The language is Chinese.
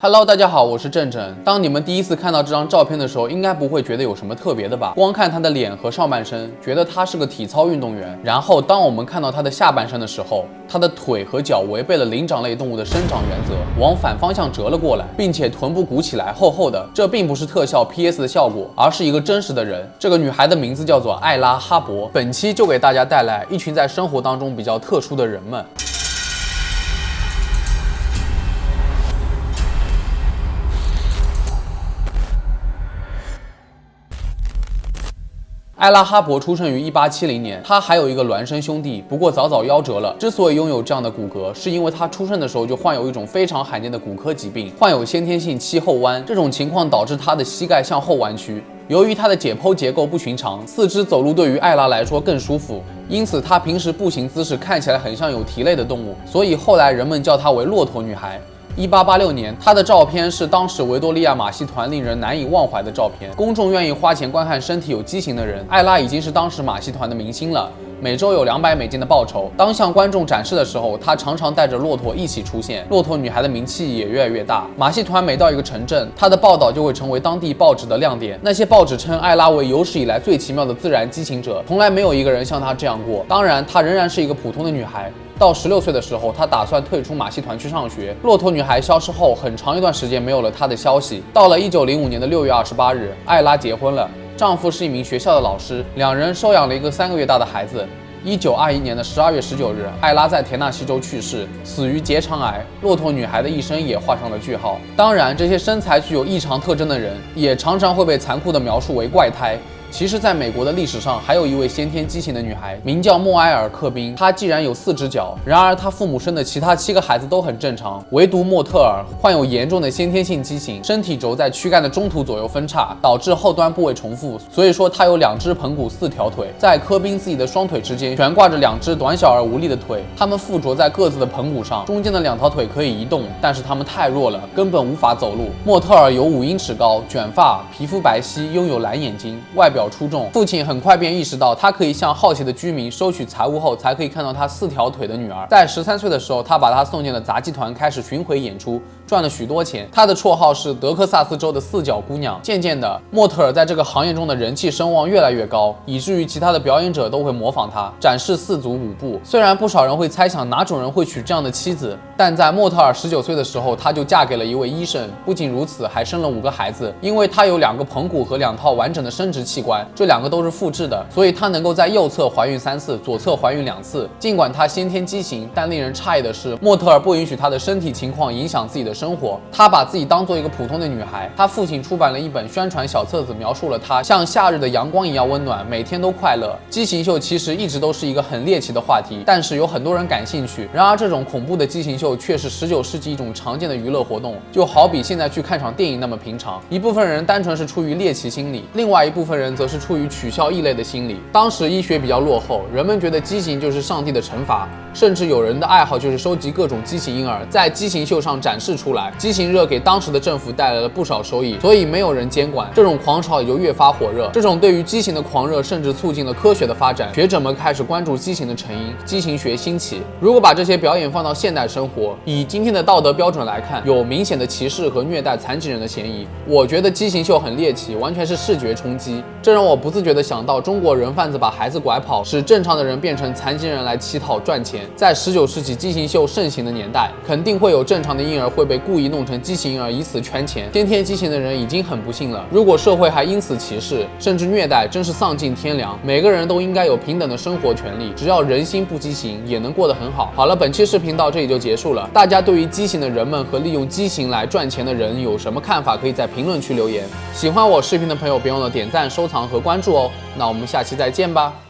Hello， 大家好，我是正正。当你们第一次看到这张照片的时候，应该不会觉得有什么特别的吧？光看他的脸和上半身，觉得他是个体操运动员。然后，当我们看到他的下半身的时候，他的腿和脚违背了灵长类动物的生长原则，往反方向折了过来，并且臀部鼓起来，厚厚的。这并不是特效 PS 的效果，而是一个真实的人。这个女孩的名字叫做艾拉哈勃。本期就给大家带来一群在生活当中比较特殊的人们。艾拉哈勃出生于1870年，他还有一个孪生兄弟，不过早早夭折了。之所以拥有这样的骨骼，是因为他出生的时候就患有一种非常罕见的骨科疾病，患有先天性膝后弯。这种情况导致他的膝盖向后弯曲。由于他的解剖结构不寻常，四肢走路对于艾拉来说更舒服，因此她平时步行姿势看起来很像有蹄类的动物，所以后来人们叫她为骆驼女孩。1886年，她的照片是当时维多利亚马戏团令人难以忘怀的照片。公众愿意花钱观看身体有畸形的人，艾拉已经是当时马戏团的明星了，每周有200美金的报酬。当向观众展示的时候，她常常带着骆驼一起出现，骆驼女孩的名气也越来越大。马戏团每到一个城镇，她的报道就会成为当地报纸的亮点。那些报纸称艾拉为有史以来最奇妙的自然畸形者，从来没有一个人像她这样过。当然，她仍然是一个普通的女孩。到16岁的时候，她打算退出马戏团去上学。骆驼女孩消失后，很长一段时间没有了她的消息。到了1905年的6月28日，艾拉结婚了，丈夫是一名学校的老师，两人收养了一个3个月大的孩子。1921年的12月19日，艾拉在田纳西州去世，死于结肠癌。骆驼女孩的一生也画上了句号。当然，这些身材具有异常特征的人，也常常会被残酷地描述为怪胎。其实，在美国的历史上，还有一位先天畸形的女孩，名叫莫埃尔·克宾。她既然有4只脚，然而她父母生的其他7个孩子都很正常，唯独莫特尔患有严重的先天性畸形，身体轴在躯干的中途左右分叉，导致后端部位重复，所以说她有2只盆骨4条腿，在科宾自己的双腿之间悬挂着2只短小而无力的腿，它们附着在各自的盆骨上，中间的2条腿可以移动，但是它们太弱了，根本无法走路。莫特尔有5英尺高，卷发，皮肤白皙，拥有蓝眼睛，外表出众。父亲很快便意识到，他可以向好奇的居民收取财物后，才可以看到他4条腿的女儿。在13岁的时候，他把她送进了杂技团，开始巡回演出，赚了许多钱。他的绰号是德克萨斯州的4脚姑娘。渐渐的，莫特尔在这个行业中的人气声望越来越高，以至于其他的表演者都会模仿他，展示4组舞步。虽然不少人会猜想哪种人会娶这样的妻子，但在莫特尔19岁的时候，她就嫁给了一位医生。不仅如此，还生了5个孩子。因为她有2个盆骨和2套完整的生殖器官，这2个都是复制的，所以她能够在右侧怀孕3次，左侧怀孕2次。尽管她先天畸形，但令人诧异的是，莫特尔不允许她的身体情况影响自己的生活。她把自己当做一个普通的女孩。她父亲出版了一本宣传小册子，描述了她像夏日的阳光一样温暖，每天都快乐。畸形秀其实一直都是一个很猎奇的话题，但是有很多人感兴趣。然而，这种恐怖的畸形秀却是19世纪一种常见的娱乐活动，就好比现在去看场电影那么平常。一部分人单纯是出于猎奇心理，另外一部分人则是出于取笑异类的心理。当时医学比较落后，人们觉得畸形就是上帝的惩罚，甚至有人的爱好就是收集各种畸形婴儿，在畸形秀上展示出来。畸形热给当时的政府带来了不少收益，所以没有人监管，这种狂潮也就越发火热。这种对于畸形的狂热甚至促进了科学的发展，学者们开始关注畸形的成因，畸形学兴起。如果把这些表演放到现代生活，以今天的道德标准来看，有明显的歧视和虐待残疾人的嫌疑。我觉得畸形秀很猎奇，完全是视觉冲击。这让我不自觉地想到中国人贩子把孩子拐跑，使正常的人变成残疾人来乞讨赚钱。在19世纪畸形秀盛行的年代，肯定会有正常的婴儿会被故意弄成畸形婴儿以此圈钱。先天畸形的人已经很不幸了，如果社会还因此歧视甚至虐待，真是丧尽天良。每个人都应该有平等的生活权利，只要人心不畸形，也能过得很好。好了，本期视频到这里就结束了。大家对于畸形的人们和利用畸形来赚钱的人有什么看法？可以在评论区留言。喜欢我视频的朋友，别忘了点赞、收藏和关注哦。那我们下期再见吧。